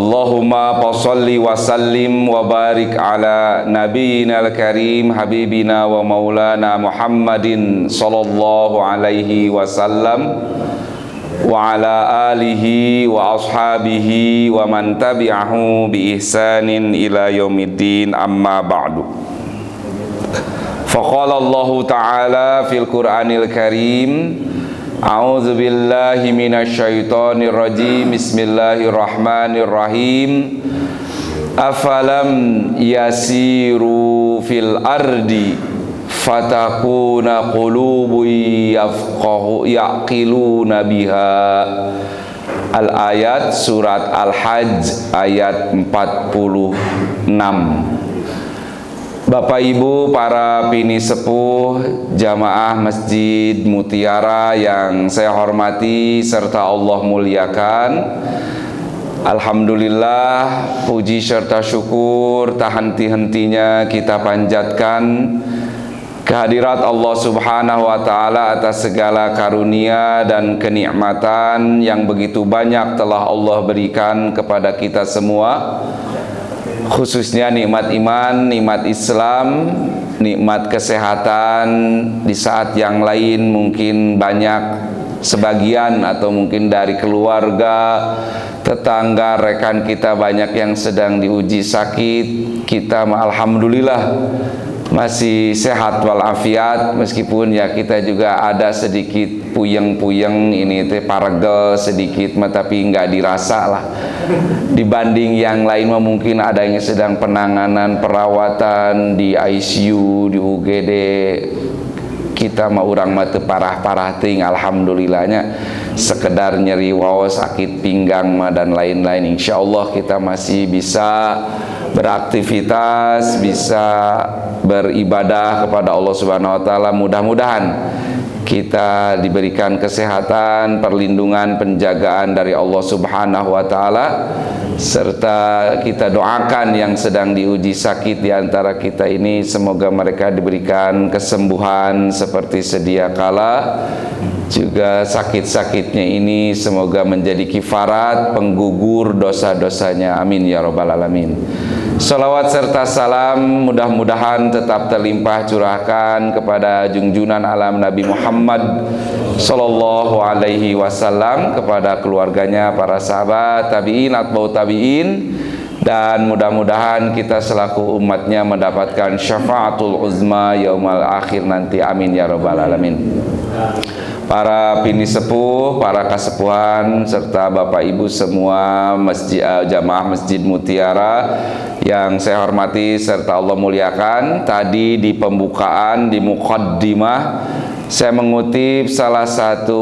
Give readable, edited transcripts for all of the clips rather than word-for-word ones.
Allahumma salli wa sallim wa barik ala nabiyyina al-karim habibina wa maulana Muhammadin sallallahu alaihi wasallam wa ala alihi wa ashabihi wa man tabi'ahu bi ihsanin ila yaumiddin, amma ba'du. Faqala Allah Ta'ala fil Qur'anil Karim, a'udzu billahi minasy syaithanir rajim. Bismillahirrahmanirrahim. Afalam yasiru fil ardi fatakuna qulubu yaqiluna biha. Al-ayat surat Al-Hajj ayat 46. Bapak Ibu para bini sepuh jamaah Masjid Mutiara yang saya hormati serta Allah muliakan, alhamdulillah, puji serta syukur tak henti-hentinya kita panjatkan kehadirat Allah Subhanahu wa Ta'ala atas segala karunia dan kenikmatan yang begitu banyak telah Allah berikan kepada kita semua, khususnya nikmat iman, nikmat Islam, nikmat kesehatan. Di saat yang lain mungkin banyak sebagian atau mungkin dari keluarga, tetangga, rekan kita banyak yang sedang diuji sakit. Kita alhamdulillah masih sehat walafiat, meskipun ya kita juga ada sedikit puyeng-puyeng ini teh paregel sedikit mah, tapi nggak dirasa lah dibanding yang lain mah. Mungkin ada yang sedang penanganan perawatan di ICU, di UGD. Kita mah urang mah teu parah-parah ting, alhamdulillahnya. Sekedar nyeri waos, sakit pinggang mah dan lain-lain, insyaallah kita masih bisa beraktivitas, bisa beribadah kepada Allah Subhanahu wa Ta'ala. Mudah-mudahan kita diberikan kesehatan, perlindungan, penjagaan dari Allah Subhanahu wa Ta'ala, serta kita doakan yang sedang diuji sakit di antara kita ini, semoga mereka diberikan kesembuhan seperti sedia kala. Juga sakit-sakitnya ini semoga menjadi kifarat, penggugur dosa-dosanya, amin ya rabbal alamin. Salawat serta salam mudah-mudahan tetap terlimpah curahkan kepada junjunan alam Nabi Muhammad sallallahu alaihi wasallam, kepada keluarganya, para sahabat, tabi'in, atba'u tabi'in, dan mudah-mudahan kita selaku umatnya mendapatkan syafaatul uzma yaumal akhir nanti, amin ya rabbal alamin. Para bini sepuh, para kasepuhan, serta Bapak Ibu semua jamaah Masjid Mutiara yang saya hormati serta Allah muliakan. Tadi di pembukaan, di muqaddimah, saya mengutip salah satu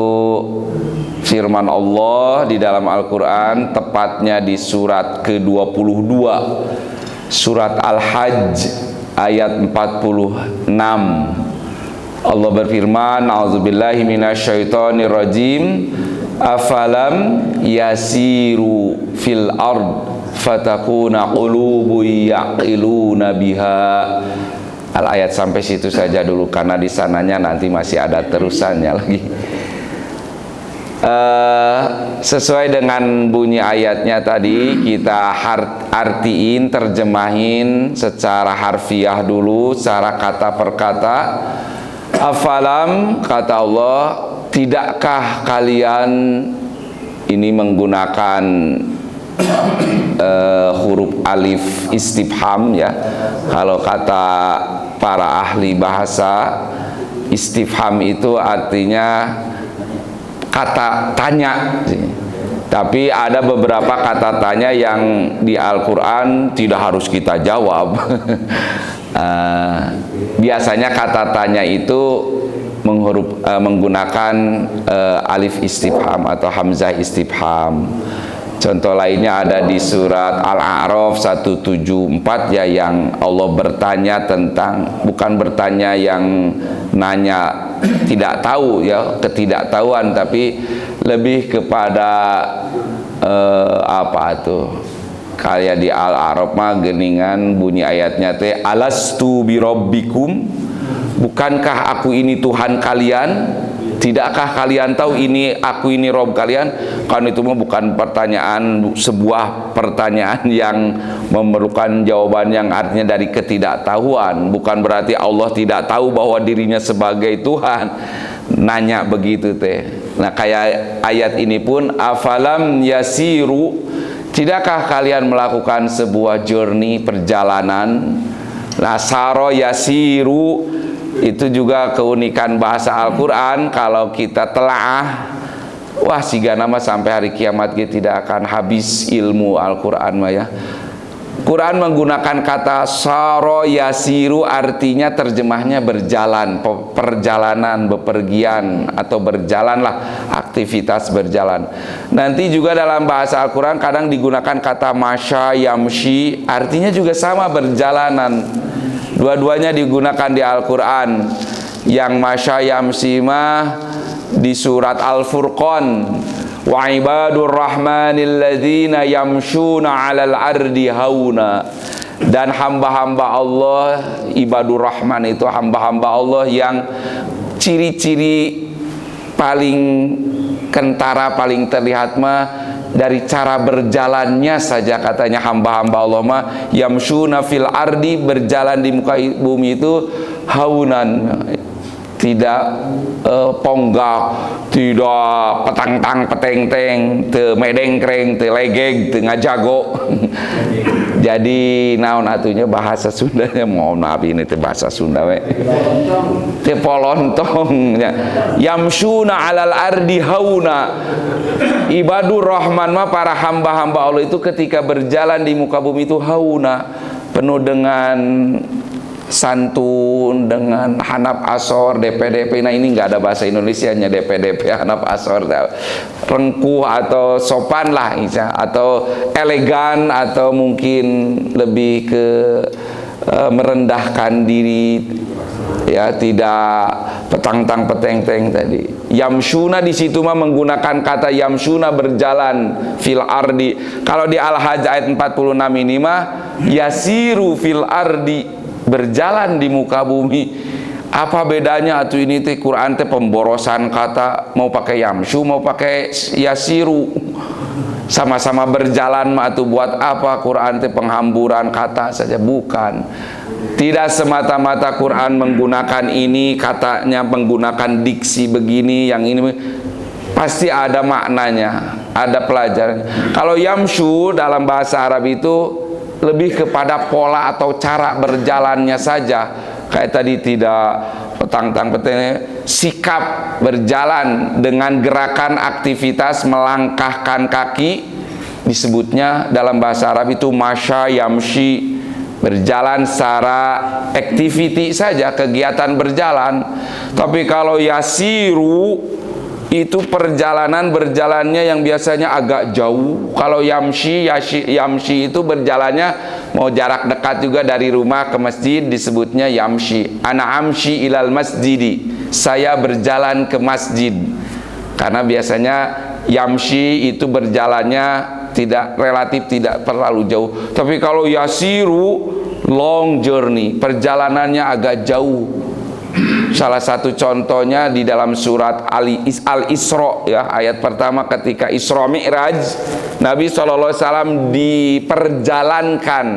firman Allah di dalam Al-Quran, tepatnya di surat ke-22, surat Al-Hajj ayat 46. Allah berfirman, a'udzubillahi minasyaitonir rajim, afalam yasiru fil ard fatakuna qulubu yaqiluna biha. Al-ayat sampai situ saja dulu, karena di sananya nanti masih ada terusannya lagi. Sesuai dengan bunyi ayatnya tadi, kita artiin, terjemahin secara harfiah dulu, secara kata per kata. Afalam, kata Allah, tidakkah kalian, ini menggunakan huruf alif istifham ya. Kalau kata para ahli bahasa, istifham itu artinya kata tanya. Tapi ada beberapa kata tanya yang di Al-Quran tidak harus kita jawab. Biasanya kata tanya itu menggunakan alif istifham atau hamzah istifham. Contoh lainnya ada di surat Al-A'raf 174 ya, yang Allah bertanya tentang, bukan bertanya yang nanya tidak tahu ya, ketidaktahuan, tapi lebih kepada apa tuh, kayak di Al-A'raf mah geningan bunyi ayatnya teh, alastu birabbikum, bukankah aku ini Tuhan kalian? Tidakkah kalian tahu ini aku ini Rob kalian? Kan itu mah bukan pertanyaan, sebuah pertanyaan yang memerlukan jawaban yang artinya dari ketidaktahuan. Bukan berarti Allah tidak tahu bahwa dirinya sebagai Tuhan. Nanya begitu teh. Nah kayak ayat ini pun, afalam yasiru, tidakkah kalian melakukan sebuah journey, perjalanan? Nah saro yasiru itu juga keunikan bahasa Al-Quran. Kalau kita telaah, wah siga nama sampai hari kiamat kita tidak akan habis ilmu Al-Quran ya. Quran menggunakan kata saro yasiru, artinya terjemahnya berjalan, perjalanan, bepergian, atau berjalanlah, aktivitas berjalan. Nanti juga dalam bahasa Al-Quran kadang digunakan kata masya yamshi, artinya juga sama, berjalanan. Dua-duanya digunakan di Al-Quran. Yang masya yamshi mah di surat Al-Furqan, wa ibadur rahmanil ladzina yamshuna 'alal ardi hauna. Dan hamba-hamba Allah, ibadur rahman itu hamba-hamba Allah yang ciri-ciri paling kentara, paling terlihat mah dari cara berjalannya saja, katanya hamba-hamba Allah mah yamshuna fil ardi, berjalan di muka bumi itu haunan, tidak ponggak, tidak petang-tang peteng-teng, te medengkreng, te legeg, te ngajago. Jadi naon atunya bahasa Sundanya, mohon maaf ini te bahasa Sunda we. Te polontong. Yamshuna 'alal ardi hauna. Ibadur Rahman mah para hamba-hamba Allah itu ketika berjalan di muka bumi itu hauna, penuh dengan santun, dengan hanap asor, DP-DP. Nah ini nggak ada bahasa Indonesianya, DP-DP, hanap asor, rengkuh atau sopan lah, atau elegan, atau mungkin lebih ke merendahkan diri, ya, tidak petang-tang peteng-teng tadi. Yamsuna di situ mah menggunakan kata yamsuna, berjalan fil ardi. Kalau di Al-Hajj ayat 46 ini mah yasiru fil ardi, berjalan di muka bumi. Apa bedanya atuh ini teh? Quran teh pemborosan kata, mau pakai yamsu mau pakai yasiru, sama-sama berjalan mah atuh buat apa Quran teh penghamburan kata saja? Bukan. Tidak semata-mata Quran menggunakan ini, katanya menggunakan diksi begini, yang ini pasti ada maknanya, ada pelajaran. Kalau yamsu dalam bahasa Arab itu lebih kepada pola atau cara berjalannya saja. Kayak tadi tidak petang-tang peteng, sikap berjalan dengan gerakan aktivitas melangkahkan kaki, disebutnya dalam bahasa Arab itu masya yamshi, berjalan secara activity saja, kegiatan berjalan. Tapi kalau yasiru itu perjalanan berjalannya yang biasanya agak jauh. Kalau yamshi itu berjalannya mau jarak dekat juga, dari rumah ke masjid disebutnya yamshi. Ana amshi ilal masjidi, saya berjalan ke masjid. Karena biasanya yamshi itu berjalannya relatif tidak terlalu jauh. Tapi kalau yasiru, long journey, perjalanannya agak jauh. Salah satu contohnya di dalam surat Al-Isra, ya, ayat pertama ketika Isra Mi'raj, Nabi SAW diperjalankan.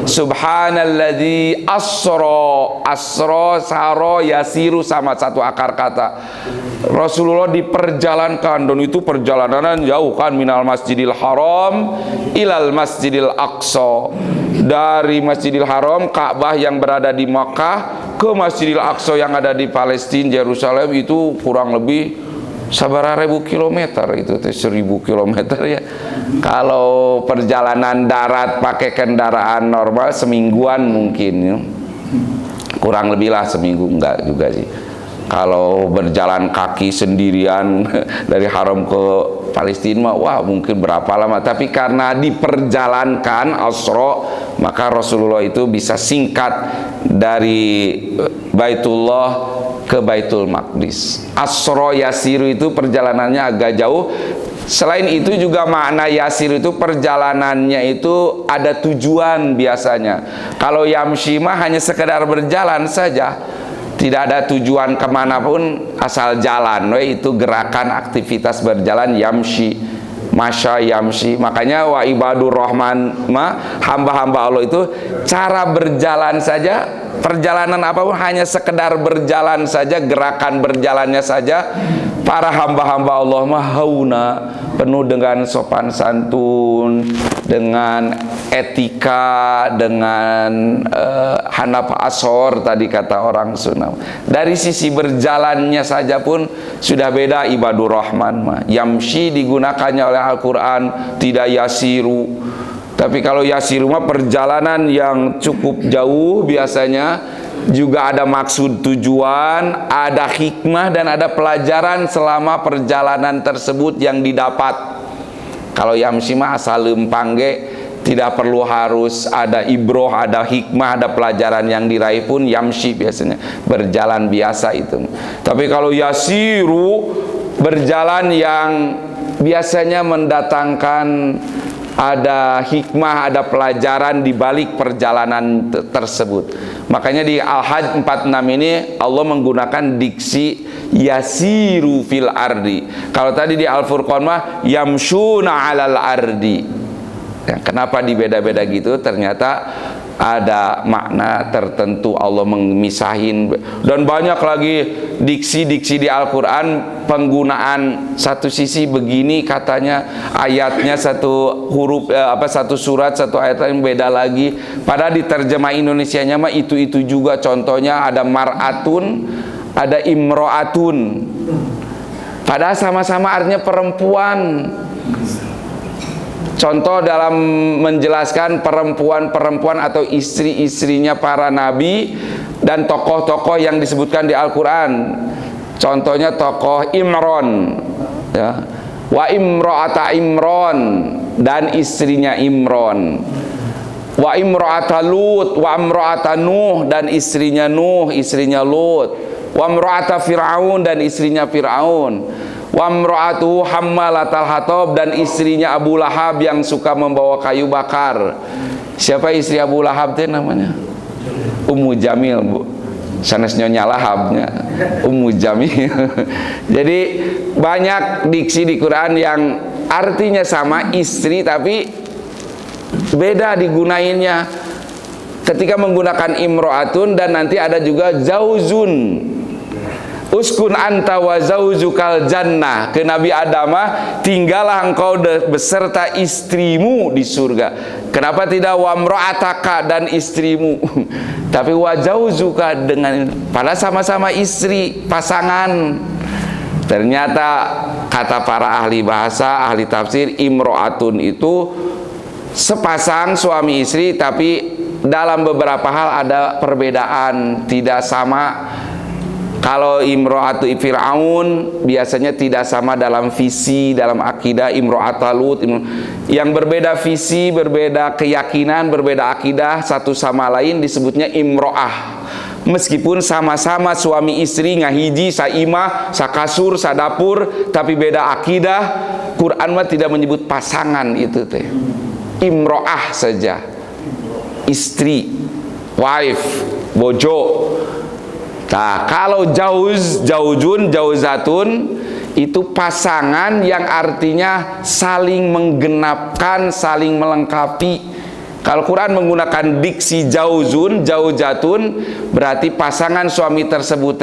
Subhanalladzi asra saro yasiru, sama satu akar kata. Rasulullah diperjalankan, dan itu perjalanan jauh kan, minal masjidil haram ilal masjidil aqsa, dari Masjidil Haram, Ka'bah yang berada di Makkah, ke Masjidil Aqsa yang ada di Palestina, Yerusalem. Itu kurang lebih sabaraha ribu kilometer, itu 1000 kilometer ya. Kalau perjalanan darat pakai kendaraan normal semingguan mungkin ya. Kurang lebih lah seminggu, enggak juga sih. Kalau berjalan kaki sendirian dari Haram ke Palestina, wah mungkin berapa lama. Tapi karena diperjalankan asra, maka Rasulullah itu bisa singkat dari Baitullah ke Baitul Maqdis. Asra yasiru itu perjalanannya agak jauh. Selain itu juga makna yasir itu perjalanannya itu ada tujuan biasanya. Kalau yamshi mah hanya sekedar berjalan saja. Tidak ada tujuan kemanapun, asal jalan, itu gerakan aktivitas berjalan, yamshi, masya yamshi. Makanya wa ibadur rahman, hamba-hamba Allah itu cara berjalan saja, perjalanan apapun hanya sekedar berjalan saja, gerakan berjalannya saja. Para hamba-hamba Allah hauna, penuh dengan sopan santun, dengan etika, dengan hanaf asor tadi kata orang Sunda. Dari sisi berjalannya saja pun sudah beda ibadur rahman. Yamshi digunakannya oleh Al-Quran, tidak yasiru. Tapi kalau yasiru perjalanan yang cukup jauh biasanya, juga ada maksud tujuan, ada hikmah dan ada pelajaran selama perjalanan tersebut yang didapat. Kalau yamshi asal lempangge, tidak perlu harus ada ibroh, ada hikmah, ada pelajaran yang diraih pun yamshi biasanya, berjalan biasa itu. Tapi kalau yasiru, berjalan yang biasanya mendatangkan ada hikmah, ada pelajaran di balik perjalanan tersebut. Makanya di Al-Hajj 46 ini Allah menggunakan diksi yasiru fil ardi. Kalau tadi di Al-Furqan yamshuna 'alal ardi. Ya, kenapa dibeda-beda gitu? Ternyata ada makna tertentu Allah memisahin. Dan banyak lagi diksi-diksi di Al-Quran, penggunaan satu sisi begini katanya ayatnya, satu huruf satu surat, satu ayat yang beda lagi. Padahal di terjemah Indonesianya itu juga. Contohnya ada mar'atun, ada imro'atun. Padahal sama-sama artinya perempuan. Contoh dalam menjelaskan perempuan-perempuan atau istri-istrinya para nabi dan tokoh-tokoh yang disebutkan di Al-Quran. Contohnya tokoh Imron, ya. Wa imro'ata Imron, dan istrinya Imron. Wa imro'ata Lut, wa imro'ata Nuh, dan istrinya Nuh, istrinya Lut. Wa imro'ata Fir'aun, dan istrinya Fir'aun. Wa imro'atu hammalatal hatab, dan istrinya Abu Lahab yang suka membawa kayu bakar. Siapa istri Abu Lahab itu namanya? Ummu Jamil, Bu. Sanes Nyonya Lahabnya, Ummu Jamil. Jadi banyak diksi di Quran yang artinya sama, istri, tapi beda digunainnya. Ketika menggunakan imro'atun, dan nanti ada juga zauzun. Uskun anta wa zaujukal jannah, ke Nabi Adamah, tinggallah engkau beserta istrimu di surga. Kenapa tidak wa mra'ataka, dan istrimu? Tapi wa zaujuka, dengan pada sama-sama istri, pasangan. Ternyata kata para ahli bahasa, ahli tafsir, imro'atun itu sepasang suami istri, tapi dalam beberapa hal ada perbedaan, tidak sama. Kalau imro'atu Fir'aun biasanya tidak sama dalam visi, dalam akidah. Imro'ata Lut, yang berbeda visi, berbeda keyakinan, berbeda akidah satu sama lain disebutnya imro'ah. Meskipun sama-sama suami istri, ngahiji, saimah, sakasur, sadapur, tapi beda akidah. Quran mah tidak menyebut pasangan itu teh. Imro'ah saja. Istri, wife, bojo. Nah, kalau jauzun, jauzatun itu pasangan yang artinya saling menggenapkan, saling melengkapi. Kalau Quran menggunakan diksi jauzun, jauzatun, berarti pasangan suami tersebut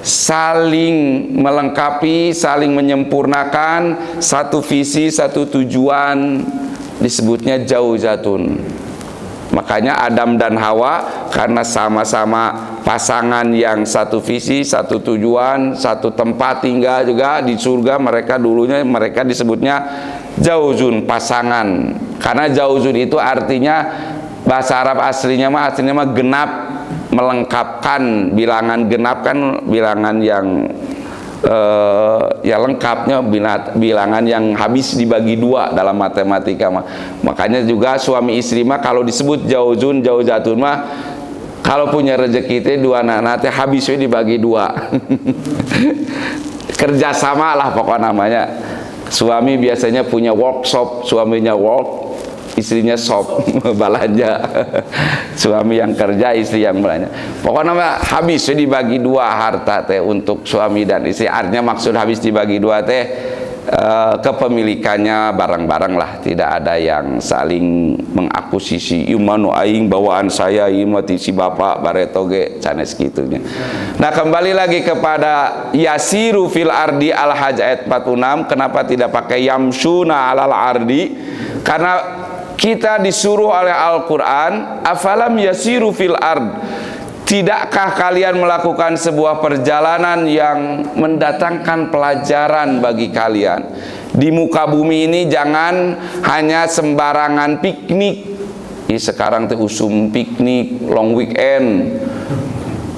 saling melengkapi, saling menyempurnakan, satu visi, satu tujuan, disebutnya jauzatun. Makanya Adam dan Hawa karena sama-sama pasangan yang satu visi, satu tujuan, satu tempat tinggal juga di surga, mereka disebutnya jauzun, pasangan. Karena jauzun itu artinya bahasa Arab aslinya mah genap, melengkapkan. Bilangan genap kan bilangan yang ya lengkapnya, bilangan yang habis dibagi dua dalam matematika mah. Makanya juga suami istri mah kalau disebut jauzun, jauzatun mah kalau punya rezeki teh dua anak teh habisnya dibagi dua. Kerjasama lah pokok namanya. Suami biasanya punya workshop, suaminya work, istrinya sop belanja. Suami yang kerja, istri yang belanja. Pokoknya habis dibagi dua harta teh untuk suami dan istri. Artinya maksud habis dibagi dua teh kepemilikannya bareng-bareng lah, tidak ada yang saling mengakusisi imanu aing bawaan saya imati si bapak baretoge canes gitunya. Nah, kembali lagi kepada yasiru fil ardi al-hajj ayat 46. Kenapa tidak pakai yamsuna alal ardi? Karena kita disuruh oleh Al-Quran, afalam yasiru fil ard, tidakkah kalian melakukan sebuah perjalanan yang mendatangkan pelajaran bagi kalian? Di muka bumi ini jangan hanya sembarangan piknik. Sekarang tuh usum piknik, long weekend.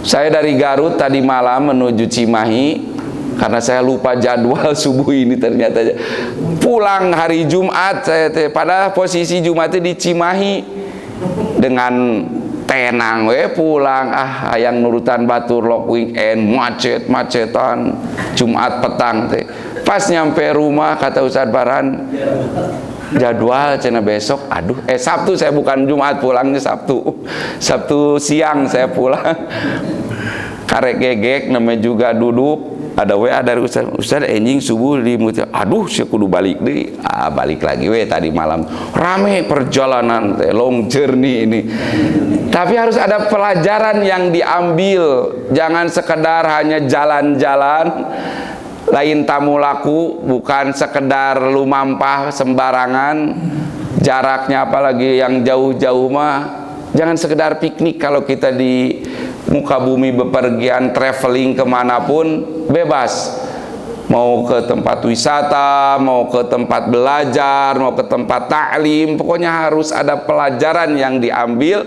Saya dari Garut tadi malam menuju Cimahi, karena saya lupa jadwal subuh ini ternyata. Pulang hari Jumat, saya pada posisi Jumat di Cimahi dengan tenang pulang hayang nurutan batur lok weekend macet-macetan Jumat petang teh. Pas nyampe rumah kata Ustadz Baran jadwal cina besok, Sabtu, saya bukan Jumat, pulangnya Sabtu siang saya pulang. Karek gegek namanya juga duduk, ada WA dari Ustadz enjing subuh di mutia, saya kudu balik deh. Balik lagi tadi malam rame perjalanan long journey ini. Tapi harus ada pelajaran yang diambil, jangan sekedar hanya jalan-jalan lain tamu laku, bukan sekedar lumampah sembarangan. Jaraknya apalagi yang jauh-jauh mah jangan sekedar piknik. Kalau kita di muka bumi bepergian traveling kemanapun bebas, mau ke tempat wisata, mau ke tempat belajar, mau ke tempat ta'lim, pokoknya harus ada pelajaran yang diambil.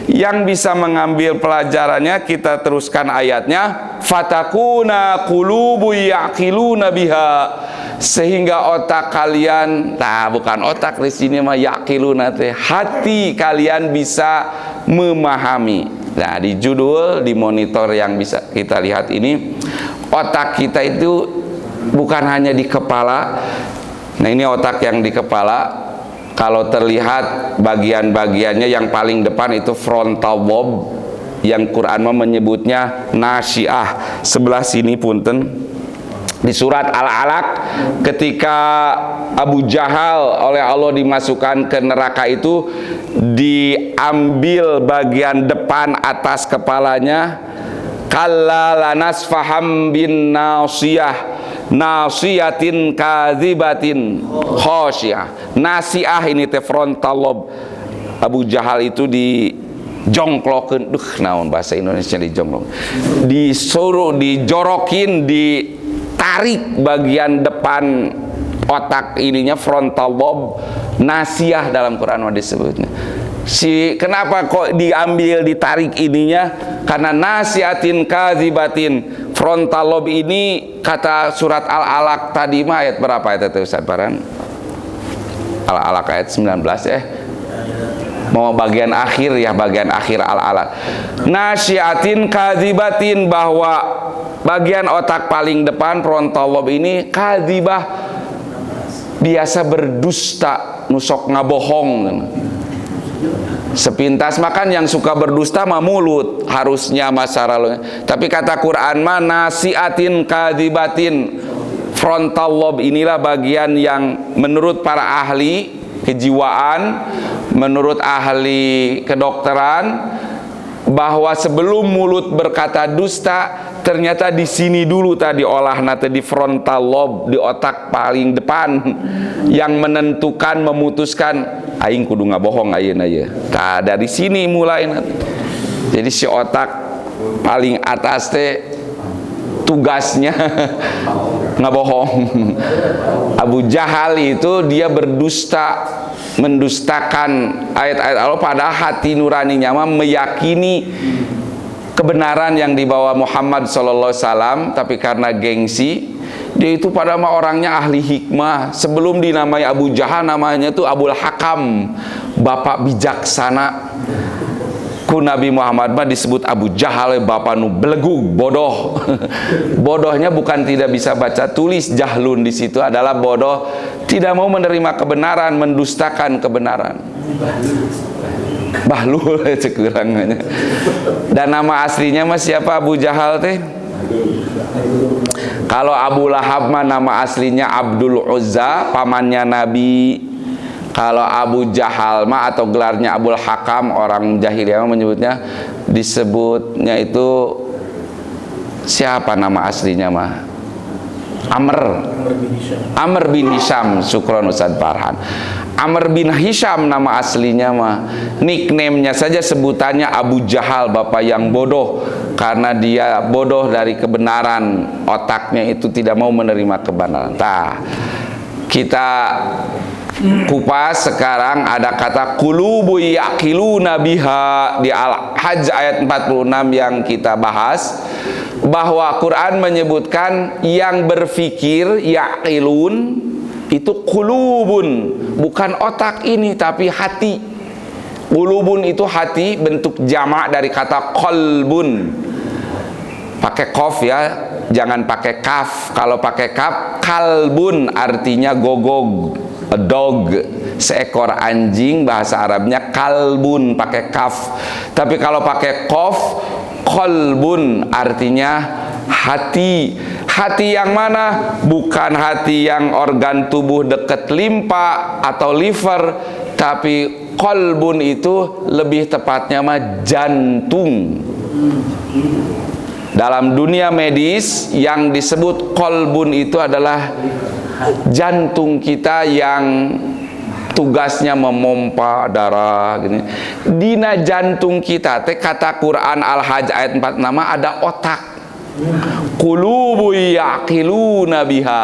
Yang bisa mengambil pelajarannya, kita teruskan ayatnya, fatakuna qulubu yaqiluna biha, sehingga otak kalian, bukan otak di sini mah yaqiluna teh, hati kalian bisa memahami. Nah, di judul, di monitor yang bisa kita lihat ini, otak kita itu bukan hanya di kepala. Nah, ini otak yang di kepala. Kalau terlihat bagian-bagiannya yang paling depan itu frontal lobe, yang Quran menyebutnya nasiah. Sebelah sini punten, di surat Al-Alaq, ketika Abu Jahal oleh Allah dimasukkan ke neraka itu, diambil bagian depan atas kepalanya, kalla lanasfaham bin nasiyah, nasiyatin kadzibatin khosyah. Nasiah ini teh frontal lobe. Abu Jahal itu dijongklokeun, naon bahasa Indonesia dijongklok, disuruh dijorokin, ditarik bagian depan otak ininya, frontal lobe, nasiah dalam Quran disebutnya. Kenapa kok diambil ditarik ininya? Karena nasiatin kadzibatin, frontal lobe ini kata surat Al-Alaq tadi mah ayat berapa itu Ustaz Baran? Al-Alaq ayat 19 mau bagian akhir ya, bagian akhir Al-Alaq. Nasiatin kadzibatin, bahwa bagian otak paling depan frontal lobe ini kadzibah, biasa berdusta, nusok ngabohong. Sepintas makan yang suka berdusta mah mulut, harusnya masalah. Tapi kata Quran mah nasiatin kadzibatin, frontal lobe inilah bagian yang menurut para ahli kejiwaan, menurut ahli kedokteran, bahwa sebelum mulut berkata dusta, ternyata di sini dulu tadi olah nate, di frontal lobe, di otak paling depan, yang menentukan, memutuskan aing kudu ngabohong ayeuna ye. Dari sini mulai nanti. Jadi si otak paling atas teh tugasnya ngabohong. Abu Jahal itu dia berdusta, mendustakan ayat-ayat Allah, padahal hati nuraninya mah meyakini kebenaran yang dibawa Muhammad SAW, tapi karena gengsi dia itu pada mah orangnya ahli hikmah. Sebelum dinamai Abu Jahal namanya tuh Abul Hakam, bapak bijaksana. Ku Nabi Muhammad mah disebut Abu Jahal, bapak nu belegu, bodoh. Bodohnya bukan tidak bisa baca tulis, jahlun di situ adalah bodoh, tidak mau menerima kebenaran, mendustakan kebenaran. Bahlul cekurangannya. Dan nama aslinya mah siapa Abu Jahal teh? Kalau Abu Lahab mah nama aslinya Abdul Uzza, pamannya Nabi. Kalau Abu Jahal mah atau gelarnya Abul Hakam, orang jahiliyah menyebutnya, disebutnya itu siapa nama aslinya mah? Amr bin Hisham. Syukron Ustaz Farhan. Amr bin Hisham nama aslinya mah. Nickname-nya saja sebutannya Abu Jahal, bapak yang bodoh, karena dia bodoh dari kebenaran, otaknya itu tidak mau menerima kebenaran. Kita kupas sekarang ada kata qulubu yaqiluna biha di Al-Hajj ayat 46 yang kita bahas, bahwa Quran menyebutkan yang berfikir yaqilun itu qulubun, bukan otak ini tapi hati. Qulubun itu hati, bentuk jamak dari kata qalbun. Pakai qaf ya, jangan pakai kaf. Kalau pakai kaf, kalbun artinya gogog, a dog, seekor anjing, bahasa Arabnya kalbun pakai kaf. Tapi kalau pakai qaf, qalbun artinya hati. Hati yang mana? Bukan hati yang organ tubuh dekat limpa atau liver, tapi qalbun itu lebih tepatnya mah jantung. Dalam dunia medis yang disebut qalbun itu adalah jantung kita yang tugasnya memompa darah gini. Dina jantung kita teh kata Quran Al-Hajj ayat 46 ada otak. Qulubu yaqiluna biha,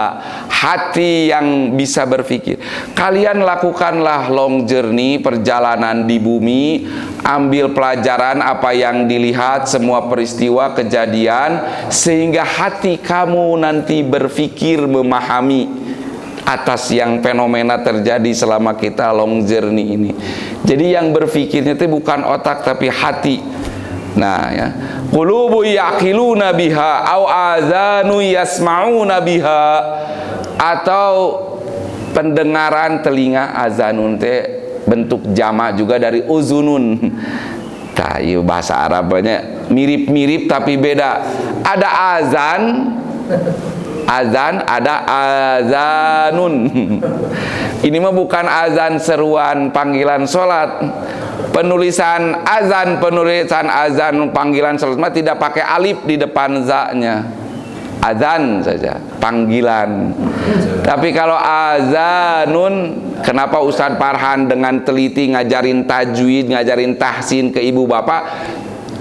hati yang bisa berpikir. Kalian lakukanlah long journey, perjalanan di bumi, ambil pelajaran apa yang dilihat, semua peristiwa kejadian, sehingga hati kamu nanti berpikir, memahami atas yang fenomena terjadi selama kita long journey ini. Jadi yang berpikirnya itu bukan otak tapi hati. Nah ya, qulubu yaqiluna biha au azanu yasma'una biha, atau pendengaran telinga. Azanun teh bentuk jamak juga dari uzunun. Iya bahasa Arabnya mirip-mirip tapi beda. Ada azan, ada azanun. Ini mah bukan azan seruan panggilan sholat. Penulisan azan panggilan sholat mah tidak pakai alif di depan za-nya. Azan saja, panggilan. Tapi kalau azanun, kenapa Ustadz Farhan dengan teliti ngajarin tajwid, ngajarin tahsin ke ibu bapak?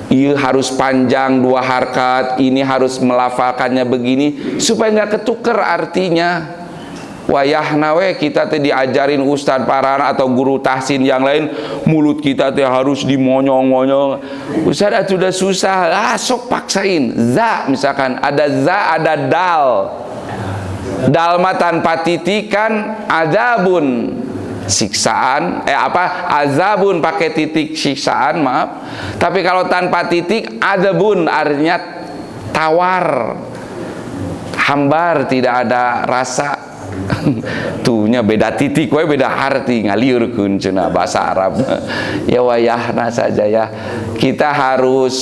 Iya harus panjang 2 harkat, ini harus melafalkannya begini supaya nggak ketuker artinya. Wayahna we kita teh diajarin Ustadz Farhan atau guru tahsin yang lain, mulut kita teh harus dimonyong-monyong. Ustadz sudah susah, sok paksain. Za misalkan ada za, ada dal. Dal mah tanpa titik kan azabun, siksaan. Azabun pakai titik, siksaan, maaf. Tapi kalau tanpa titik azabun artinya tawar, hambar, tidak ada rasa. Tuhnya beda titik, beda arti, ngaliurkeun cenah bahasa Arab. Ya wayahna saja ya. Kita harus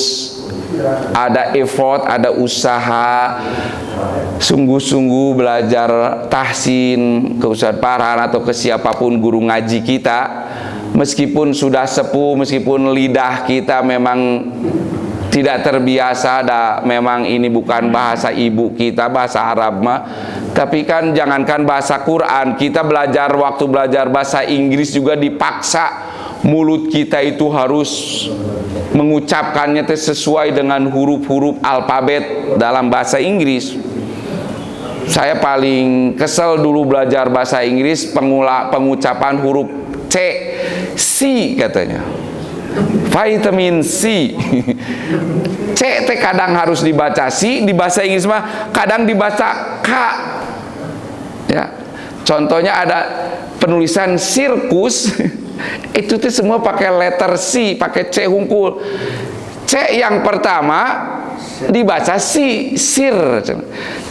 ada effort, ada usaha, sungguh-sungguh belajar tahsin ke Ustadz Farhan atau ke siapapun guru ngaji kita. Meskipun sudah sepuh, meskipun lidah kita memang tidak terbiasa, memang ini bukan bahasa ibu kita, bahasa Arab mah. Tapi kan jangankan bahasa Quran, kita waktu belajar bahasa Inggris juga dipaksa. Mulut kita itu harus mengucapkannya sesuai dengan huruf-huruf alfabet dalam bahasa Inggris. Saya paling kesel dulu belajar bahasa Inggris, pengucapan huruf C katanya. Vitamin C. C teh kadang harus dibaca C, di bahasa Inggris mah kadang dibaca K. Ya. Contohnya ada penulisan sirkus, itu tuh semua pakai letter C, pakai C hungkul. C yang pertama dibaca C, sir.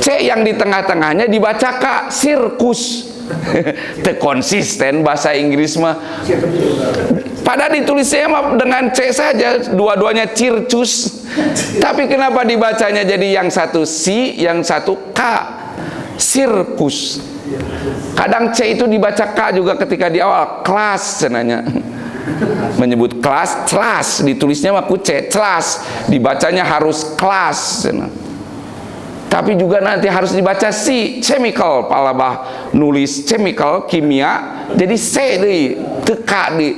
C yang di tengah-tengahnya dibaca K, sirkus. Teu konsisten bahasa Inggris mah. Padahal ditulisnya mah dengan C saja, dua-duanya circus. Tapi kenapa dibacanya jadi yang satu si, yang satu K? Sirkus. Kadang C itu dibaca K juga ketika di awal. Kelas cenanya. Menyebut kelas, kelas. Ditulisnya mah ku C, kelas. Dibacanya harus kelas cenah. Tapi juga nanti harus dibaca si, chemical. Palabah nulis chemical, kimia. Jadi C deui, teu K deui.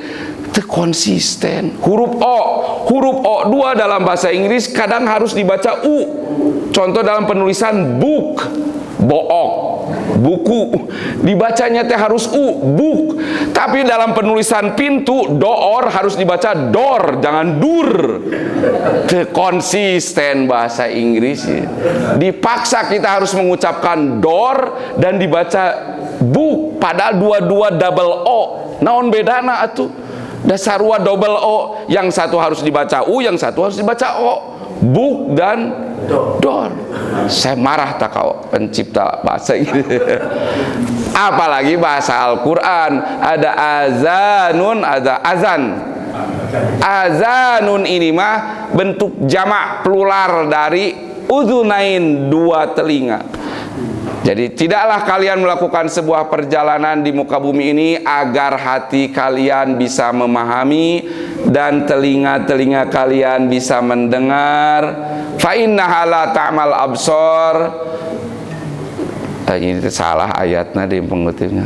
Konsisten. Huruf O dua dalam bahasa Inggris kadang harus dibaca U. Contoh dalam penulisan book, book, buku, dibacanya teh harus U, book. Tapi dalam penulisan pintu, door, harus dibaca door, jangan dur. Konsisten bahasa Inggris. Dipaksa kita harus mengucapkan door dan dibaca book, padahal dua-dua double O. Naon bedana atuh? Dasarua double O, yang satu harus dibaca U, yang satu harus dibaca O. Book dan door. Saya marah tak kau pencipta bahasa ini. Apalagi bahasa Al-Quran, ada azanun, ada azan. Azanun ini mah bentuk jamak plural dari udhunain, dua telinga. Jadi tidaklah kalian melakukan sebuah perjalanan di muka bumi ini agar hati kalian bisa memahami dan telinga-telinga kalian bisa mendengar. Fa innaha la ta'mal absor. Ini salah ayatnya di pengutipnya.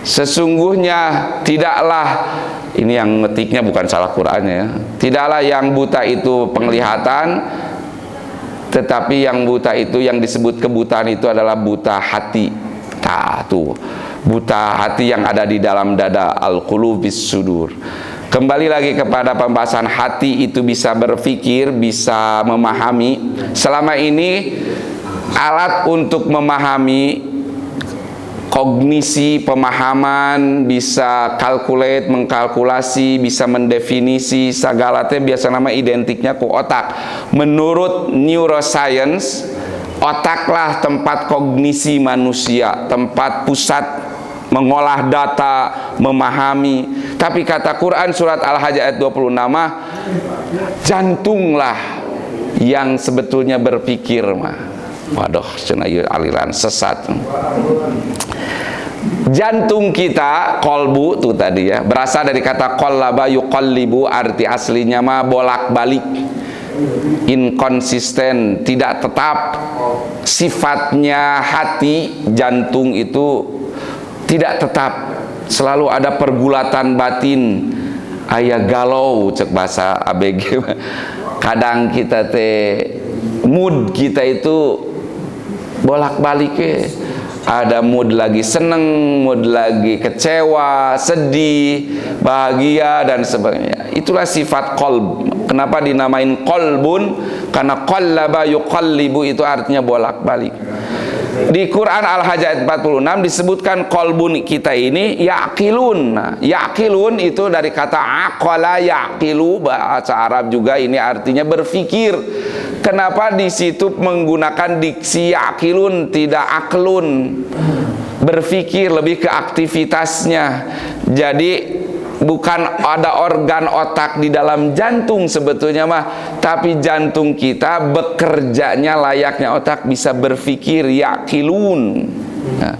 Sesungguhnya tidaklah, ini yang ngetiknya bukan salah Qur'annya ya. Tidaklah yang buta itu penglihatan, tetapi yang buta itu, yang disebut kebutaan itu adalah buta hati. Tuh, buta hati yang ada di dalam dada, al-qulubis sudur. Kembali lagi kepada pembahasan hati itu bisa berpikir, bisa memahami. Selama ini alat untuk memahami, kognisi, pemahaman, bisa calculate, mengkalkulasi, bisa mendefinisi segala teh biasa nama identiknya ku otak. Menurut neuroscience, otaklah tempat kognisi manusia, tempat pusat mengolah data, memahami. Tapi kata Quran surat Al-Hajj ayat 26, jantunglah yang sebetulnya berpikir mah. Waduh, cenah ieu aliran sesat. Jantung kita, kolbu tuh tadi ya, berasal dari kata qallaba yuqallibu, arti aslinya mah bolak-balik, inkonsisten, tidak tetap. Sifatnya hati, jantung itu tidak tetap, selalu ada pergulatan batin, aya galau cek bahasa ABG. Kadang kita teh mood kita itu bolak-balik ya. Ada mood lagi seneng, mood lagi kecewa, sedih, bahagia dan sebagainya. Itulah sifat qalb. Kenapa dinamain qalbun? Karena qallaba yuqallibu itu artinya bolak-balik. Di Quran Al-Hajj ayat 46 disebutkan qalbun kita ini yaqilun. Nah, yaqilun itu dari kata aqala yaqilu, bahasa Arab juga ini artinya berpikir. Kenapa di situ menggunakan diksi yaqilun tidak aklun? Berpikir lebih ke aktivitasnya. Jadi bukan ada organ otak di dalam jantung sebetulnya mah, tapi jantung kita bekerjanya layaknya otak, bisa berpikir, yaqilun. Nah,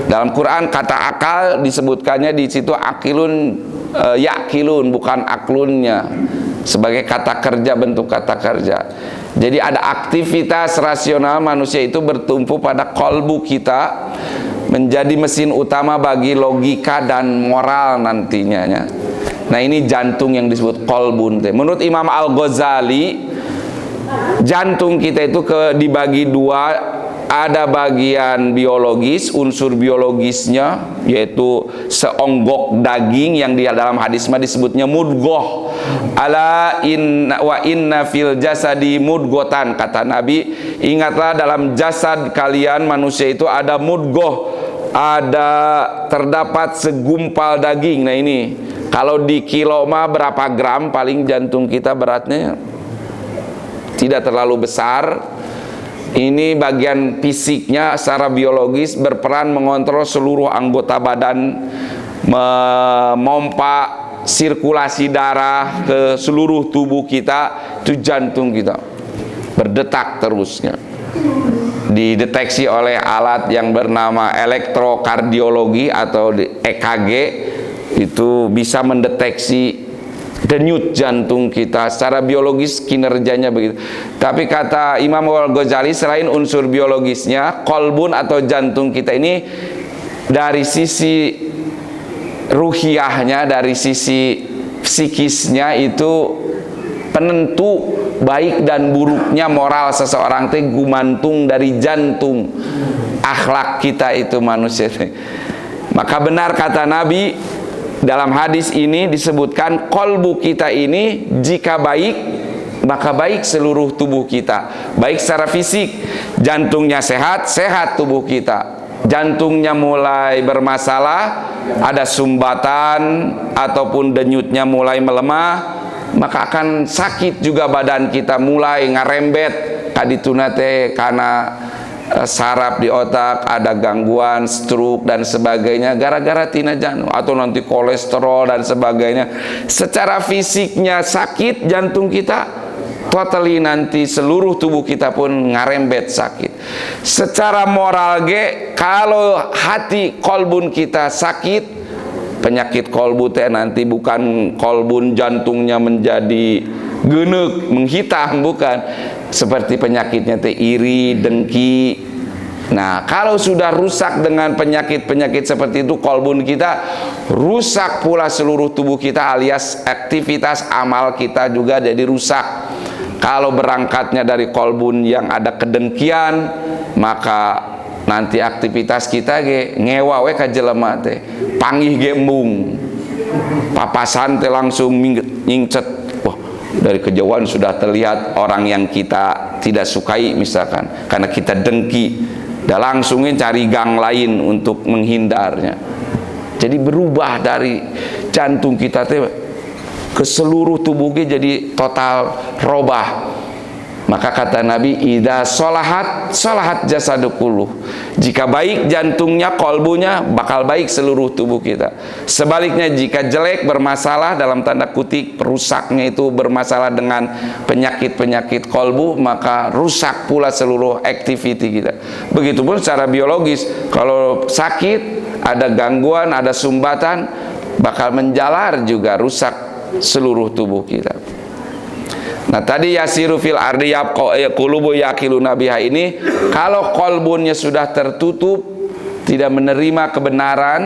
dalam Quran kata akal disebutkannya di situ akilun, yaqilun, bukan aklunnya, sebagai kata kerja, bentuk kata kerja. Jadi ada aktivitas rasional manusia itu bertumpu pada qalbu kita, menjadi mesin utama bagi logika dan moral nantinya ya. Nah ini jantung yang disebut qalbun. Menurut Imam Al-Ghazali, jantung kita itu dibagi dua. Ada bagian biologis, unsur biologisnya, yaitu seonggok daging yang di dalam hadis mah disebutnya mudghah. Ala inna wa inna fil jasadi mudghatan, kata Nabi, ingatlah dalam jasad kalian manusia itu ada mudghah, ada terdapat segumpal daging. Nah ini kalau di kilo mah berapa gram paling jantung kita beratnya? Tidak terlalu besar. Ini bagian fisiknya secara biologis berperan mengontrol seluruh anggota badan, memompa sirkulasi darah ke seluruh tubuh kita. Itu jantung kita berdetak terusnya. Dideteksi oleh alat yang bernama elektrokardiologi atau EKG, itu bisa mendeteksi denyut jantung kita secara biologis, kinerjanya begitu. Tapi kata Imam Al-Ghazali, selain unsur biologisnya, kolbun atau jantung kita ini dari sisi ruhiyahnya, dari sisi psikisnya itu penentu baik dan buruknya moral seseorang teh gumantung dari jantung. Akhlak kita itu manusia. Maka benar kata Nabi, dalam hadis ini disebutkan kolbu kita ini jika baik, maka baik seluruh tubuh kita. Baik secara fisik, jantungnya sehat, sehat tubuh kita. Jantungnya mulai bermasalah, ada sumbatan ataupun denyutnya mulai melemah, maka akan sakit juga badan kita, mulai ngarembet kadituna teh karena saraf di otak, ada gangguan stroke dan sebagainya gara-gara tina jantung, atau nanti kolesterol dan sebagainya. Secara fisiknya sakit jantung kita, totally nanti seluruh tubuh kita pun ngarembet sakit. Secara moral kalau hati kolbun kita sakit, penyakit kolbu teh nanti bukan kolbun jantungnya menjadi genek, menghitam, bukan. Seperti penyakitnya teh iri, dengki. Nah, kalau sudah rusak dengan penyakit-penyakit seperti itu, kolbun kita rusak pula seluruh tubuh kita, alias aktivitas amal kita juga jadi rusak. Kalau berangkatnya dari kolbun yang ada kedengkian, maka nanti aktivitas kita ngewa we ka jelema teh, panggih ge embung, papasan teh langsung nyingcet. Wah, dari kejauhan sudah terlihat orang yang kita tidak sukai misalkan, karena kita dengki, dan langsungnya cari gang lain untuk menghindarnya. Jadi berubah dari jantung kita teh ke seluruh tubuhnya, jadi total robah. Maka kata Nabi, idza sholahat sholahat jasadu kulluh. Jika baik jantungnya, kolbunya, bakal baik seluruh tubuh kita. Sebaliknya jika jelek, bermasalah, dalam tanda kutip rusaknya itu bermasalah dengan penyakit-penyakit kolbu, maka rusak pula seluruh aktiviti kita. Begitupun secara biologis, kalau sakit, ada gangguan, ada sumbatan, bakal menjalar juga, rusak seluruh tubuh kita. Nah, tadi yasiru fil ardi qulubu yaqiluna biha ini, kalau kolbunnya sudah tertutup, tidak menerima kebenaran,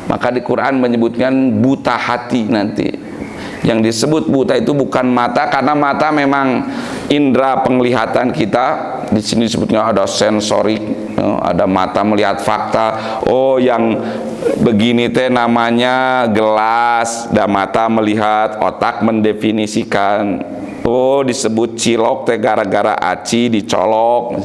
maka di Quran menyebutkan buta hati nanti. Yang disebut buta itu bukan mata, karena mata memang indera penglihatan kita. Di sini disebutnya ada sensorik, ada mata melihat fakta. Oh, yang begini teh namanya gelas, dan mata melihat, otak mendefinisikan. Oh, disebut cilok teh gara-gara aci dicolok.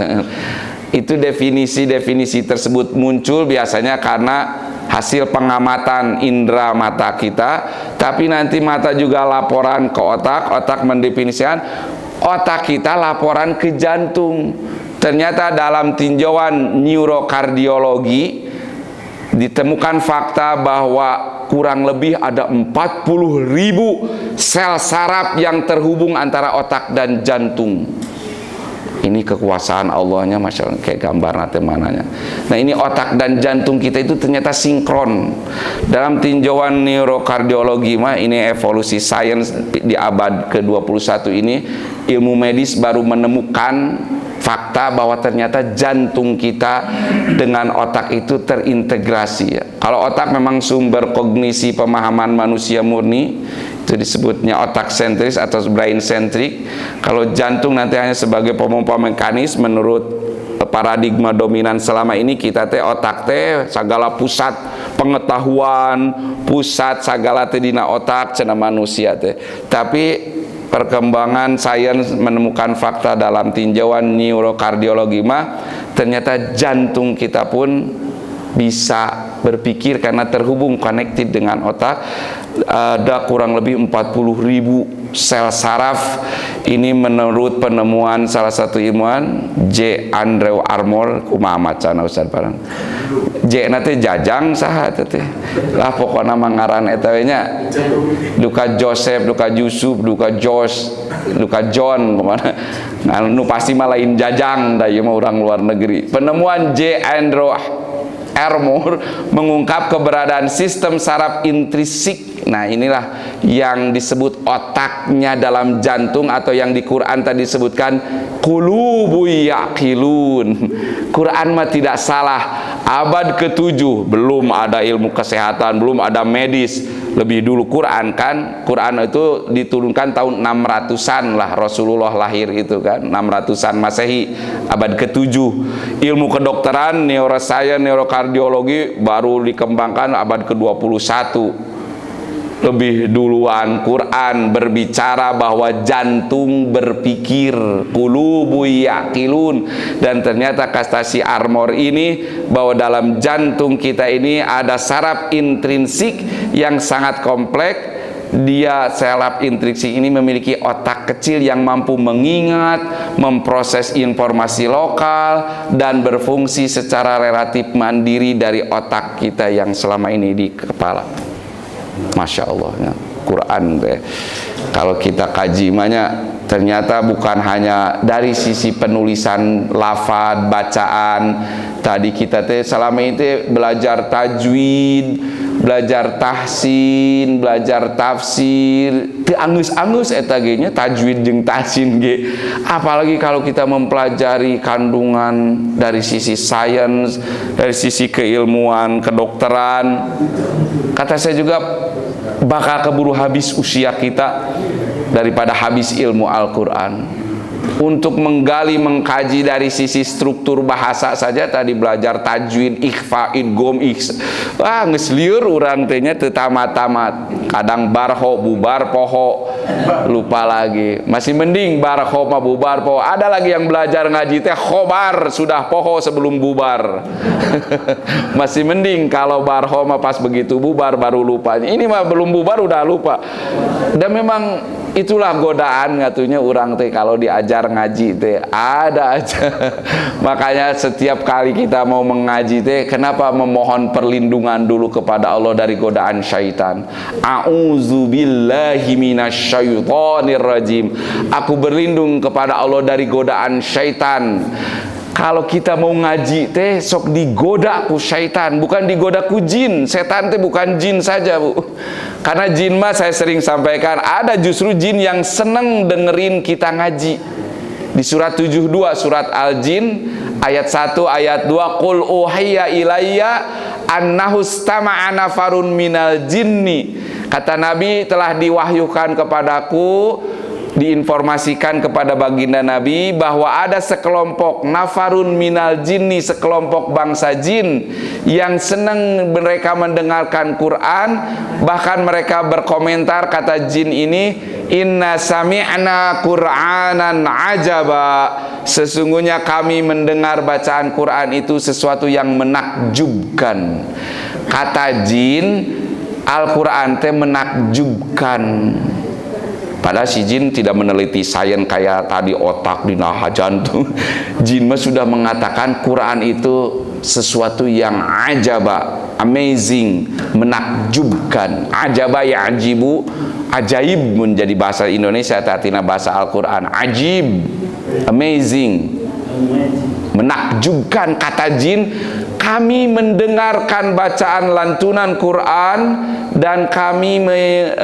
Itu definisi-definisi tersebut muncul biasanya karena hasil pengamatan indera mata kita. Tapi nanti mata juga laporan ke otak, otak mendefinisikan, otak kita laporan ke jantung. Ternyata dalam tinjauan neurokardiologi ditemukan fakta bahwa kurang lebih ada 40.000 sel saraf yang terhubung antara otak dan jantung. Ini kekuasaan Allahnya, Masya Allah, kayak gambar nanti mananya. Nah, ini otak dan jantung kita itu ternyata sinkron. Dalam tinjauan neurokardiologi mah, ini evolusi sains di abad ke-21 ini, ilmu medis baru menemukan fakta bahwa ternyata jantung kita dengan otak itu terintegrasi ya. Kalau otak memang sumber kognisi pemahaman manusia murni, itu disebutnya otak sentris atau brain centric. Kalau jantung nanti hanya sebagai pemompa mekanis. Menurut paradigma dominan selama ini, kita teh otak teh segala pusat pengetahuan, pusat segala teh dina otak cenah manusia teh. Tapi perkembangan sains menemukan fakta dalam tinjauan neurokardiologi mah, ternyata jantung kita pun bisa berpikir karena terhubung, connected dengan otak. ada kurang lebih 40.000 sel saraf. Ini menurut penemuan salah satu ilmuwan, J. Andrew Armour. Kumaha macana Ustaz Parang? J nanti jajang saha teh lah pokoknya mangaran eta we nya, duka Joseph, duka Yusuf, duka Josh, duka John kemana. Nah, nu pasti mah lain jajang da ieu mah urang luar negeri. Penemuan J. Andrew Armour mengungkap keberadaan sistem saraf intrinsik. Nah, inilah yang disebut otaknya dalam jantung, atau yang di Quran tadi disebutkan qulubu yaqilun. Quran mah tidak salah. Abad ke-7 belum ada ilmu kesehatan, belum ada medis. Lebih dulu Quran kan. Quran itu diturunkan tahun 600-an lah Rasulullah lahir itu kan, 600-an Masehi, abad ke-7. Ilmu kedokteran, neuroscience, neurokardiologi baru dikembangkan abad ke-21. Lebih duluan Quran berbicara bahwa jantung berpikir, qulubu yaqilun. Dan ternyata kata si Armour ini bahwa dalam jantung kita ini ada saraf intrinsik yang sangat kompleks. Dia saraf intrinsik ini memiliki otak kecil yang mampu mengingat, memproses informasi lokal, dan berfungsi secara relatif mandiri dari otak kita yang selama ini di kepala. Masya Allah ya. Quran deh. Kalau kita kaji mahnya, ternyata bukan hanya dari sisi penulisan lafaz, bacaan. Tadi kita teh selama itu belajar tajwid, belajar tahsin, belajar tafsir, teu angus-angus eta ge nya tajwid jeung tahsin ge. Apalagi kalau kita mempelajari kandungan dari sisi sains, dari sisi keilmuan, kedokteran. Kata saya juga, bakal keburu habis usia kita daripada habis ilmu Al-Quran. Untuk menggali, mengkaji dari sisi struktur bahasa saja, tadi belajar tajwid, ikhfa, idgham, geus lieur urang teh nya teu tamat-tamat. Kadang barho bubar poho, lupa lagi. Masih mending barho mah bubar poho. Ada lagi yang belajar ngaji teh khobar sudah poho sebelum bubar. Masih mending kalau barho mah pas begitu bubar baru lupa. Ini mah belum bubar udah lupa. Dan memang itulah godaan ngatunya orang teh kalau diajar ngaji teh ada aja. Makanya setiap kali kita mau mengaji teh, kenapa memohon perlindungan dulu kepada Allah dari godaan syaitan. A'udzubillahi minasyaitonirrajim. Aku berlindung kepada Allah dari godaan syaitan. Kalau kita mau ngaji teh sok digoda ku syaitan, bukan digoda ku jin. Setan teh bukan jin saja, Bu. Karena jin mah saya sering sampaikan, ada justru jin yang seneng dengerin kita ngaji. Di surat 72 surat Al-Jin ayat 1 ayat 2, qul uhiya ilayya annahu istama'a nafarun minal jinni. Kata Nabi, telah diwahyukan kepadaku, diinformasikan kepada baginda Nabi bahwa ada sekelompok nafarun minal jinni, sekelompok bangsa jin yang senang mereka mendengarkan Quran. Bahkan mereka berkomentar, kata jin ini, inna sami'na qur'anan ajaba, sesungguhnya kami mendengar bacaan Quran itu sesuatu yang menakjubkan. Kata jin, Al-Quran teh menakjubkan. Padahal si jin tidak meneliti sains kayak tadi otak dinaha jantung. Jin mah sudah mengatakan Quran itu sesuatu yang ajaba, amazing, menakjubkan. Ajaba ya'jibu, ajaib menjadi bahasa Indonesia, artinya bahasa Al-Quran. Ajib, amazing, menakjubkan. Kata jin, kami mendengarkan bacaan lantunan Quran dan kami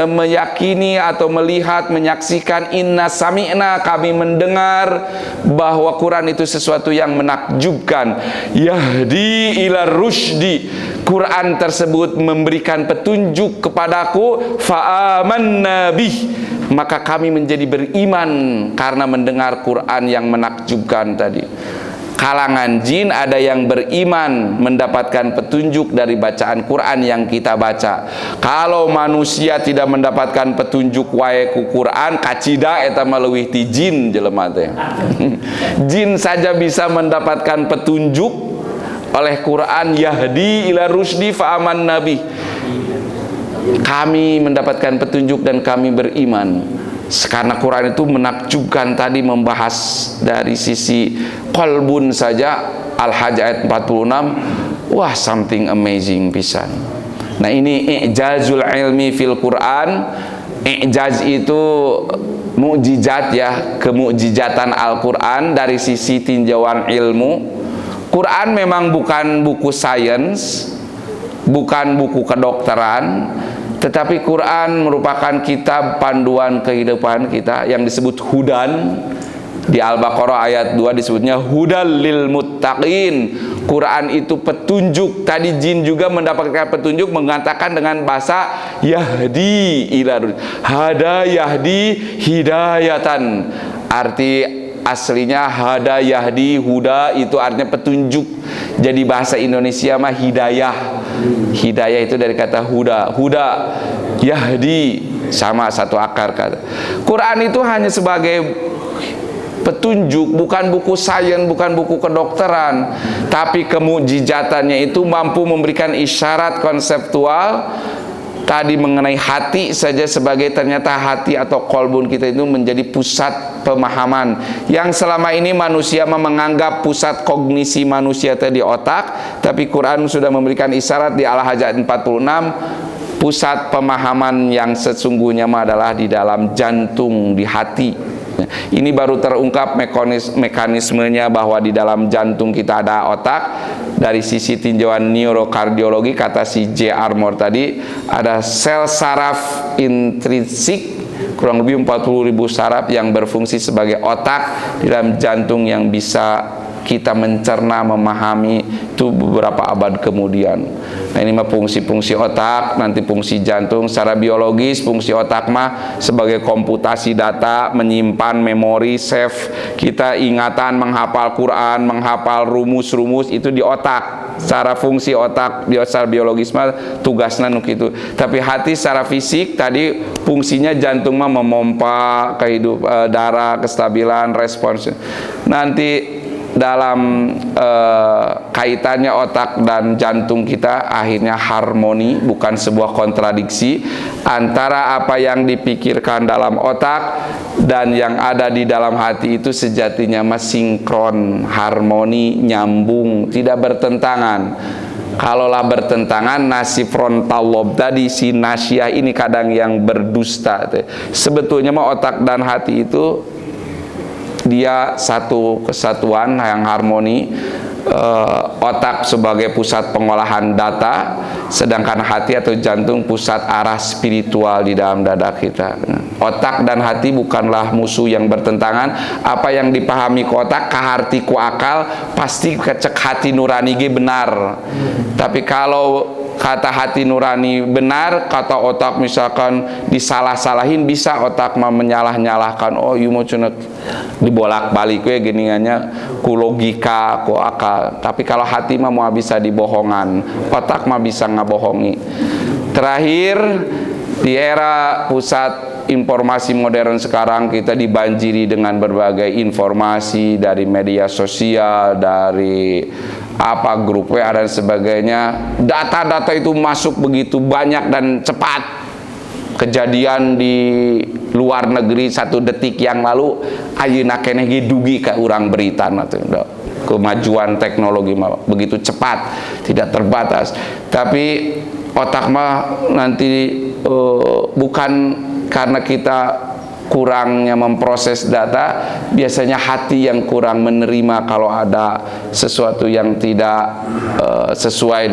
meyakini atau melihat, menyaksikan, inna sami'na, kami mendengar bahwa Quran itu sesuatu yang menakjubkan. Yahdi ila rusydi, Quran tersebut memberikan petunjuk kepadaku, fa'amanna bih, maka kami menjadi beriman karena mendengar Quran yang menakjubkan tadi. Kalangan jin ada yang beriman mendapatkan petunjuk dari bacaan Quran yang kita baca. Kalau manusia tidak mendapatkan petunjuk wae ku Quran, kacida eta mah leuwih ti jin jelema teh. Jin saja bisa mendapatkan petunjuk oleh Quran, yahdi ila rusdi fa aman nabi. kami mendapatkan petunjuk dan kami beriman. Karena Quran itu menakjubkan, tadi membahas dari sisi qalbun saja. Al-Hajj ayat 46, wah, something amazing pisan. Nah, ini i'jazul ilmi fil Quran. I'jaz itu mukjizat ya, kemukjizatan Al-Quran dari sisi tinjauan ilmu. Quran memang bukan buku sains, bukan buku kedokteran, tetapi Quran merupakan kitab panduan kehidupan kita yang disebut hudan. Di Al-Baqarah ayat 2 disebutnya hudal lil muttaqin. Quran itu petunjuk. Tadi jin juga mendapatkan petunjuk, mengatakan dengan bahasa yahdi ila hada yahdi hidayatan. Arti aslinya hada yahdi, huda itu artinya petunjuk. Jadi bahasa Indonesia mah hidayah. Hidayah itu dari kata huda. Huda, yahdi, sama satu akar kata. Quran itu hanya sebagai petunjuk, bukan buku sains, bukan buku kedokteran, tapi kemujizatannya itu mampu memberikan isyarat konseptual tadi mengenai hati saja, sebagai ternyata hati atau kolbun kita itu menjadi pusat pemahaman yang selama ini manusia menganggap pusat kognisi manusia tadi otak, tapi Quran sudah memberikan isyarat di Al-Hajj 46, pusat pemahaman yang sesungguhnya adalah di dalam jantung, di hati. Ini baru terungkap mekanismenya bahwa di dalam jantung kita ada otak. Dari sisi tinjauan neurokardiologi, kata si J. Armour tadi, ada sel saraf intrinsik, kurang lebih 40.000 saraf yang berfungsi sebagai otak di dalam jantung yang bisa kita mencerna, memahami itu beberapa abad kemudian. Nah, ini mah fungsi-fungsi otak, nanti fungsi jantung. Secara biologis fungsi otak mah sebagai komputasi data, menyimpan memori, save kita ingatan, menghafal Quran, menghafal rumus-rumus itu di otak. Secara fungsi otak, secara biologis mah tugasnya nuk itu. Tapi hati secara fisik tadi fungsinya jantung mah memompa kehidupan darah, kestabilan, respons. Nanti dalam kaitannya otak dan jantung kita akhirnya harmoni, bukan sebuah kontradiksi antara apa yang dipikirkan dalam otak dan yang ada di dalam hati. Itu sejatinya sinkron, harmoni, nyambung, tidak bertentangan. Kalaulah bertentangan, nasi frontal lobe tadi, si nasyah ini kadang yang berdusta. Sebetulnya mah otak dan hati itu dia satu kesatuan yang harmoni. Otak sebagai pusat pengolahan data, sedangkan hati atau jantung pusat arah spiritual di dalam dada kita. Otak dan hati bukanlah musuh yang bertentangan. Apa yang dipahami ku otak, kaharti ku akal, pasti kecek hati nurani ge benar. Tapi kalau kata hati nurani benar, kata otak misalkan disalah-salahin, bisa otak mah menyalah-nyalahkan. Oh, ieu mah cenah dibolak-balik we geningannya ku logika, ku akal. Tapi kalau hati mah mau bisa dibohongan, otak mah bisa ngabohongi. Terakhir, di era pusat informasi modern sekarang, kita dibanjiri dengan berbagai informasi dari media sosial, dari grup WA dan sebagainya. Data-data itu masuk begitu banyak dan cepat. Kejadian di luar negeri 1 detik yang lalu, ayeuna keneh ge dugi ka urang berita atuh. Kemajuan teknologi begitu cepat, tidak terbatas. Tapi otak mah nanti bukan karena kita kurangnya memproses data, biasanya hati yang kurang menerima kalau ada sesuatu yang tidak sesuai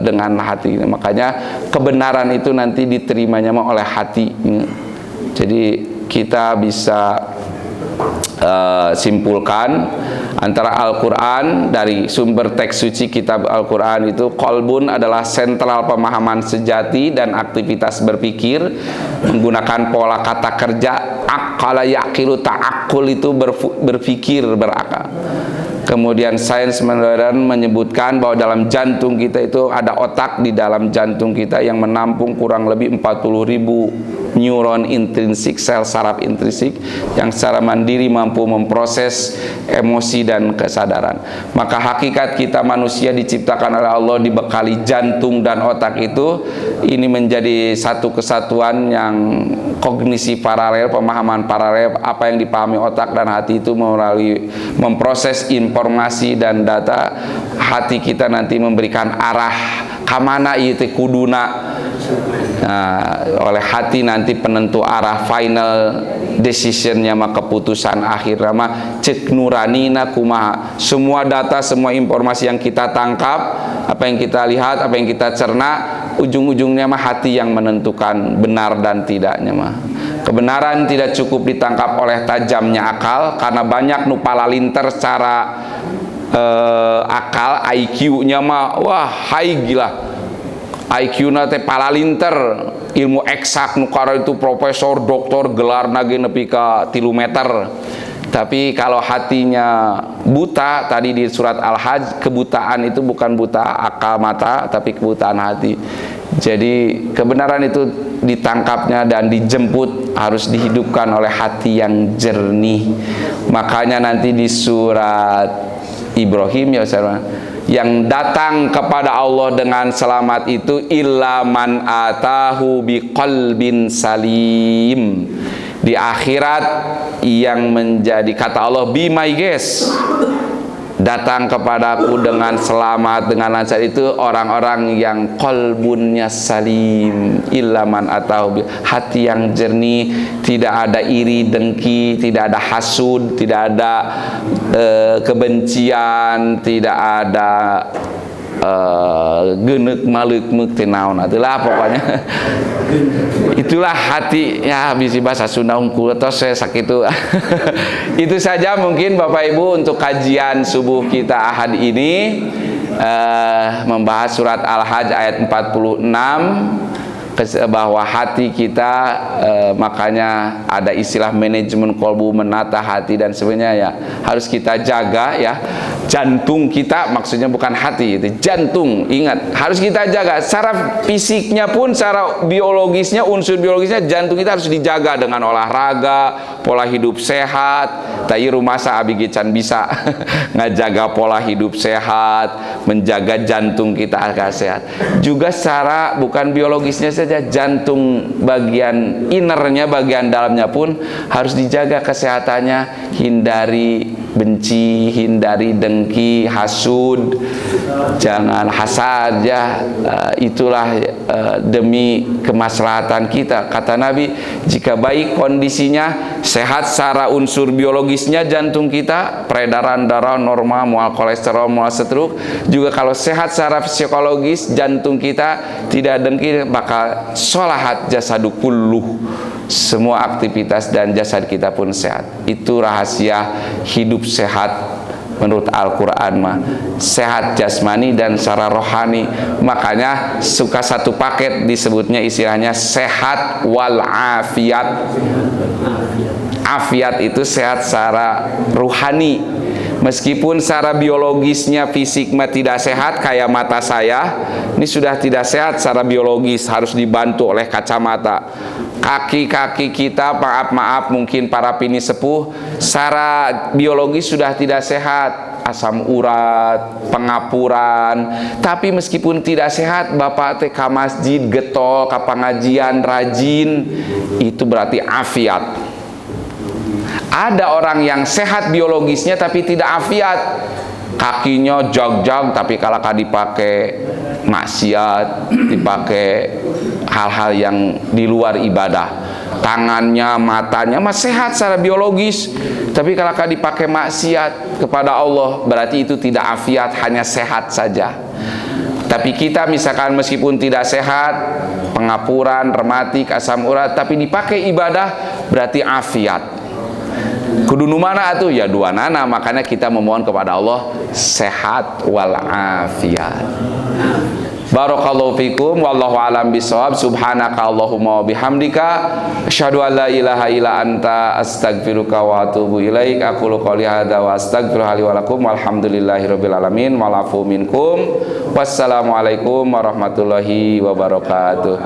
dengan hati. Makanya kebenaran itu nanti diterimanya oleh hati. Jadi kita bisa simpulkan antara Al-Quran, dari sumber teks suci kitab Al-Quran itu, qalbun adalah sentral pemahaman sejati dan aktivitas berpikir menggunakan pola kata kerja. Aqala yaqilu, ta'aqqul itu berpikir, berakal. Kemudian sains modern menyebutkan bahwa dalam jantung kita itu ada otak di dalam jantung kita yang menampung kurang lebih 40.000 neuron intrinsik, sel saraf intrinsik yang secara mandiri mampu memproses emosi dan kesadaran. Maka hakikat kita manusia diciptakan oleh Allah dibekali jantung dan otak itu, ini menjadi satu kesatuan yang kognisi paralel, pemahaman paralel. Apa yang dipahami otak dan hati itu melalui memproses informasi dan data, hati kita nanti memberikan arah kamana itu kuduna. Nah, oleh hati nanti penentu arah, final decisionnya mah, keputusan akhir mah cek nuranina kumaha. Semua data, semua informasi yang kita tangkap, apa yang kita lihat, apa yang kita cerna, ujung-ujungnya mah hati yang menentukan benar dan tidaknya mah. Kebenaran tidak cukup ditangkap oleh tajamnya akal, karena banyak nu palalinter secara akal, IQ-nya mah wah high gila. IQ-na teh palalinter, ilmu eksak nukara itu profesor, doktor, gelar nage nepi ka 3 meter. Tapi kalau hatinya buta, tadi di surat Al-Hajj, kebutaan itu bukan buta akal mata, tapi kebutaan hati. Jadi kebenaran itu ditangkapnya dan dijemput harus dihidupkan oleh hati yang jernih. Makanya nanti di surat Ibrahim ya Ustaz, yang datang kepada Allah dengan selamat itu illa man atahu biqalbin salim. Di akhirat yang menjadi kata Allah, be my guest, datang kepadaku dengan selamat, dengan lancar, itu orang-orang yang qalbunnya salim, illa man atahu, hati yang jernih, tidak ada iri dengki, tidak ada hasud, tidak ada kebencian, tidak ada genek maluk muktenaun, itulah pokoknya. Itulah hati ya, bisi bahasa Sunda unggul atau saya sakit itu. Itu saja mungkin Bapak Ibu untuk kajian subuh kita Ahad ini, membahas surat Al-Hajj ayat 46, bahwa hati kita, makanya ada istilah manajemen kolbu, menata hati dan sebagainya ya, harus kita jaga ya. Jantung kita, maksudnya bukan hati, itu jantung, ingat, harus kita jaga. Secara fisiknya pun, secara biologisnya, unsur biologisnya, jantung kita harus dijaga dengan olahraga, pola hidup sehat. Tapi rumasa abigi can bisa ngajaga pola hidup sehat, menjaga jantung kita agar sehat. Juga secara bukan biologisnya saja, jantung bagian innernya, bagian dalamnya pun harus dijaga kesehatannya. Hindari benci, hindari dengki, hasud, jangan hasad ya. Itulah demi kemaslahatan kita. Kata Nabi, jika baik kondisinya, sehat secara unsur biologisnya jantung kita, peredaran darah normal, mual kolesterol, mual stroke. Juga kalau sehat secara psikologis jantung kita, tidak dengki, maka sholahat jasadu kulluh, semua aktivitas dan jasad kita pun sehat. Itu rahasia hidup sehat menurut Al-Quran mah, sehat jasmani dan secara rohani. Makanya suka satu paket disebutnya, istilahnya sehat wal afiat. Afiat itu sehat secara ruhani. Meskipun secara biologisnya, fisiknya tidak sehat, kayak mata saya ini sudah tidak sehat secara biologis, harus dibantu oleh kacamata. Kaki-kaki kita, maaf mungkin para pini sepuh, secara biologis sudah tidak sehat, asam urat, pengapuran. Tapi meskipun tidak sehat, bapak teh ka masjid getol, ka pengajian rajin, itu berarti afiat. Ada orang yang sehat biologisnya tapi tidak afiat, kakinya jog-jog tapi kalau dipakai maksiat, dipakai hal-hal yang di luar ibadah. Tangannya, matanya masih sehat secara biologis, tapi kalau dipakai maksiat kepada Allah, berarti itu tidak afiat, hanya sehat saja. Tapi kita misalkan meskipun tidak sehat, pengapuran, rematik, asam urat, tapi dipakai ibadah, berarti afiat. Kudu nu mana atuh? Ya dua nana. Makanya kita memohon kepada Allah sehat wal afiat. Barakallahu fikum, wallahu alam bisawab. Subhanaka Allahumma wa bihamdika, asyhadu an la ilaha illa anta, astaghfiruka wa atubu ilaik. Aqulu qouli hadza wa astaghfirullaha li wa lakum, walhamdulillahirabbil alamin, wal afu minkum. Wassalamualaikum warahmatullahi wabarakatuh.